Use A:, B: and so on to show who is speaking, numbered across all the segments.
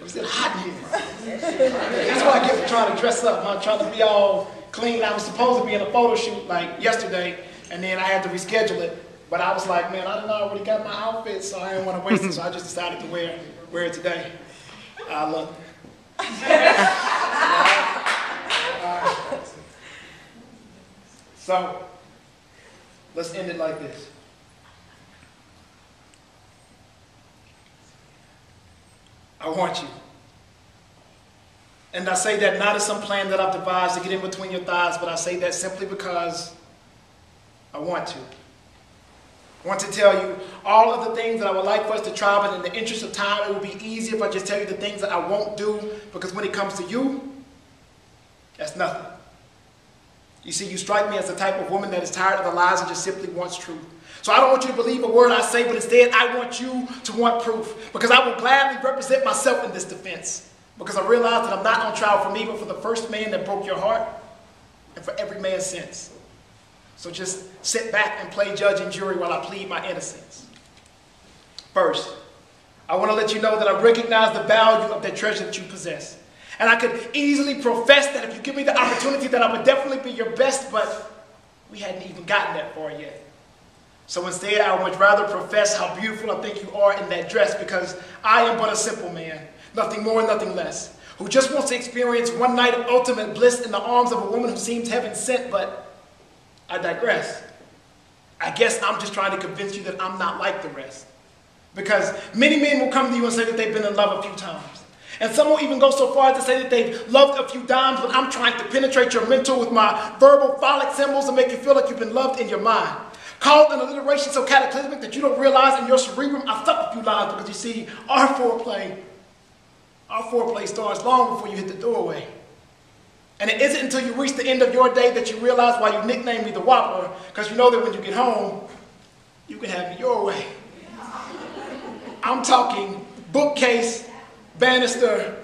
A: Was it hot in here? That's why I get trying to dress up. I'm trying to be all clean. I was supposed to be in a photo shoot like yesterday, and then I had to reschedule it. But I was like, man, I done already got my outfit, so I didn't want to waste it. So I just decided to wear it today. Look. So let's end it like this. I want you. And I say that not as some plan that I've devised to get in between your thighs, but I say that simply because I want to. I want to tell you all of the things that I would like for us to try, but in the interest of time, it would be easier if I just tell you the things that I won't do, because when it comes to you, that's nothing. You see, you strike me as the type of woman that is tired of the lies and just simply wants truth. So I don't want you to believe a word I say, but instead I want you to want proof, because I will gladly represent myself in this defense, because I realize that I'm not on trial for me, but for the first man that broke your heart, and for every man since. So just sit back and play judge and jury while I plead my innocence. First, I want to let you know that I recognize the value of that treasure that you possess. And I could easily profess that if you give me the opportunity that I would definitely be your best, but we hadn't even gotten that far yet. So instead, I would much rather profess how beautiful I think you are in that dress, because I am but a simple man, nothing more, nothing less, who just wants to experience one night of ultimate bliss in the arms of a woman who seems heaven sent, but I digress. I guess I'm just trying to convince you that I'm not like the rest. Because many men will come to you and say that they've been in love a few times. And some will even go so far as to say that they've loved a few dimes, but I'm trying to penetrate your mental with my verbal phallic symbols and make you feel like you've been loved in your mind. Called an alliteration so cataclysmic that you don't realize in your cerebrum I stuck a few lines, because you see, our foreplay starts long before you hit the doorway. And it isn't until you reach the end of your day that you realize why you nicknamed me the Whopper, because you know that when you get home, you can have me your way. I'm talking bookcase, banister,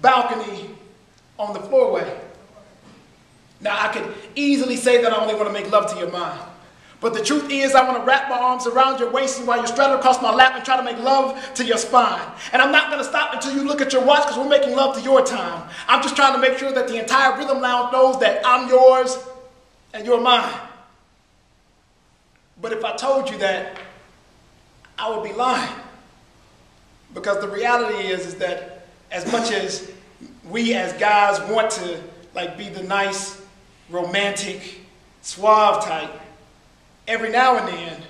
A: balcony, on the floorway. Now, I could easily say that I only want to make love to your mind. But the truth is, I want to wrap my arms around your waist while you're straddled across my lap and try to make love to your spine. And I'm not going to stop until you look at your watch, because we're making love to your time. I'm just trying to make sure that the entire Rhythm Lounge knows that I'm yours and you're mine. But if I told you that, I would be lying. Because the reality is that as much as we as guys want to be the nice, romantic, suave type, every now and then,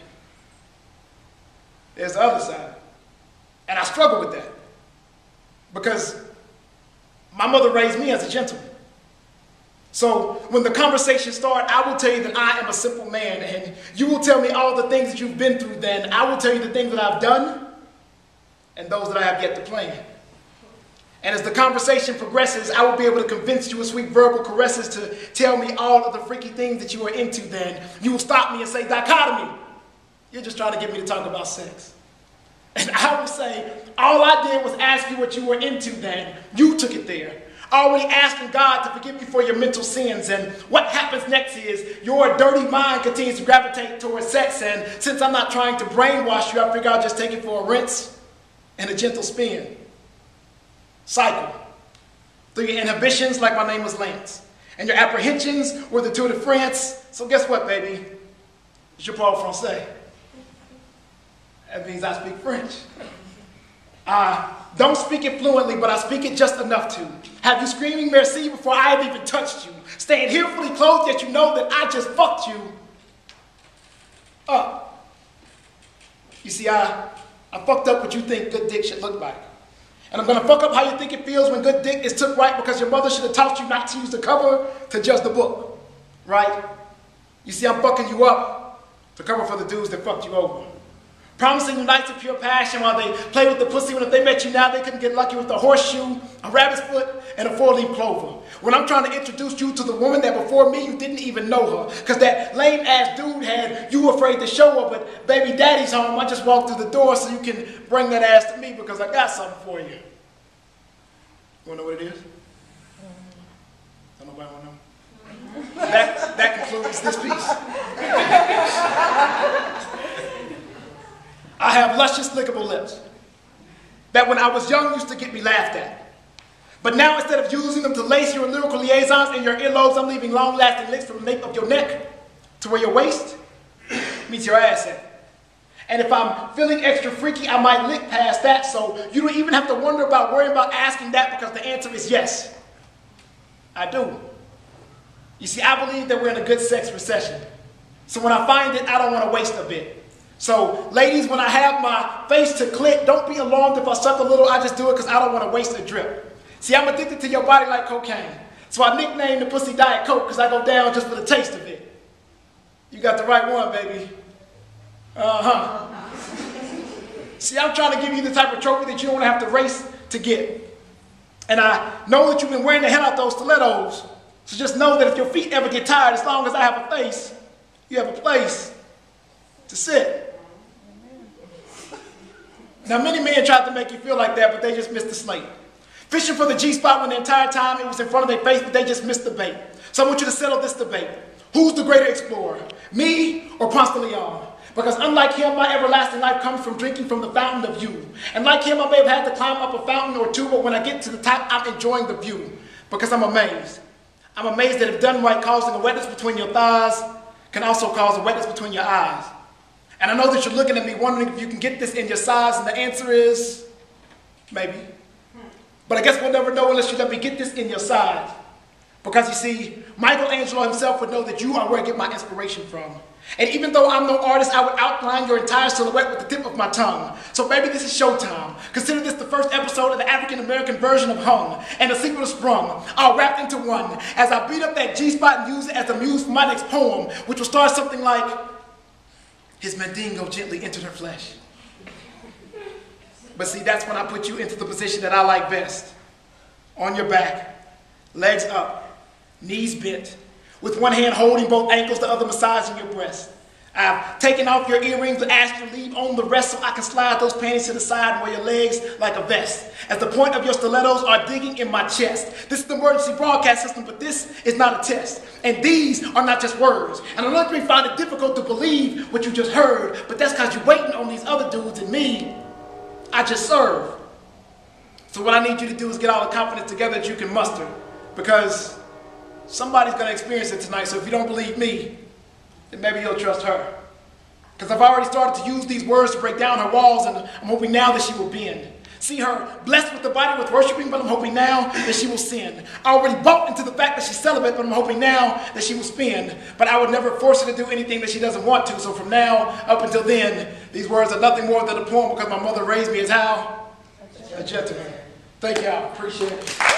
A: there's the other side. And I struggle with that. Because my mother raised me as a gentleman. So when the conversation starts, I will tell you that I am a simple man, and you will tell me all the things that you've been through then. I will tell you the things that I've done and those that I have yet to plan. And as the conversation progresses, I will be able to convince you with sweet verbal caresses to tell me all of the freaky things that you are into then. You will stop me and say, dichotomy, you're just trying to get me to talk about sex. And I will say, all I did was ask you what you were into then. You took it there. Already asking God to forgive you for your mental sins. And what happens next is your dirty mind continues to gravitate towards sex. And since I'm not trying to brainwash you, I figure I'll just take it for a rinse and a gentle spin. Cycle. Through your inhibitions, like my name was Lance. And your apprehensions were the Tour de France. So guess what, baby? Je parle français. That means I speak French. I don't speak it fluently, but I speak it just enough to have you screaming merci before I have even touched you. Staying here fully clothed, yet you know that I just fucked you up. You see, I fucked up what you think good dick should look like. And I'm going to fuck up how you think it feels when good dick is took right, because your mother should have taught you not to use the cover to judge the book, right? You see, I'm fucking you up to cover for the dudes that fucked you over. Promising you nights of pure passion while they play with the pussy, when if they met you now, they couldn't get lucky with a horseshoe, a rabbit's foot, and a four-leaf clover. When I'm trying to introduce you to the woman that before me, you didn't even know her. Because that lame-ass dude had you afraid to show her, but baby daddy's home. I just walked through the door so you can bring that ass to me, because I got something for you. You want to know what it is? Don't nobody want to know? That concludes this piece. I have luscious, lickable lips that when I was young used to get me laughed at. But now instead of using them to lace your lyrical liaisons in your earlobes, I'm leaving long-lasting licks from the nape of your neck to where your waist meets your ass at. And if I'm feeling extra freaky, I might lick past that, so you don't even have to worrying about asking that, because the answer is yes. I do. You see, I believe that we're in a good sex recession. So when I find it, I don't want to waste a bit. So ladies, when I have my face to clit, don't be alarmed if I suck a little. I just do it because I don't want to waste a drip. See, I'm addicted to your body like cocaine. So I nicknamed the pussy Diet Coke because I go down just for the taste of it. You got the right one, baby. See, I'm trying to give you the type of trophy that you don't have to race to get. And I know that you've been wearing the hell out those stilettos. So just know that if your feet ever get tired, as long as I have a face, you have a place to sit. Now, many men tried to make you feel like that, but they just missed the slate. Fishing for the G-spot when the entire time it was in front of their face, but they just missed the bait. So I want you to settle this debate. Who's the greater explorer, me or Ponce de Leon? Because unlike him, my everlasting life comes from drinking from the fountain of youth. And like him, I may have had to climb up a fountain or two, but when I get to the top, I'm enjoying the view. Because I'm amazed. I'm amazed that if done right, causing a wetness between your thighs can also cause a wetness between your eyes. And I know that you're looking at me wondering if you can get this in your size, and the answer is maybe. But I guess we'll never know unless you let me get this in your size. Because you see, Michelangelo himself would know that you are where I get my inspiration from. And even though I'm no artist, I would outline your entire silhouette with the tip of my tongue. So baby, this is showtime. Consider this the first episode of the African-American version of Hung, and the sequel is Sprung, all wrapped into one, as I beat up that G-spot and use it as the muse for my next poem, which will start something like, his mandingo gently entered her flesh. But see, that's when I put you into the position that I like best. On your back, legs up, knees bent, with one hand holding both ankles, the other massaging your breast. I've taken off your earrings and asked you to leave on the rest so I can slide those panties to the side and wear your legs like a vest, as the point of your stilettos are digging in my chest. This is the emergency broadcast system, but this is not a test. And these are not just words. And I know you may find it difficult to believe what you just heard, but that's because you're waiting on these other dudes, and me, I just serve. So what I need you to do is get all the confidence together that you can muster, because somebody's going to experience it tonight. So if you don't believe me, then maybe you'll trust her. Because I've already started to use these words to break down her walls, and I'm hoping now that she will bend. See her blessed with the body with worshiping, but I'm hoping now that she will sin. I already bought into the fact that she's celibate, but I'm hoping now that she will spend. But I would never force her to do anything that she doesn't want to. So from now up until then, these words are nothing more than a poem, because my mother raised me as how? A gentleman. Thank y'all. Appreciate it.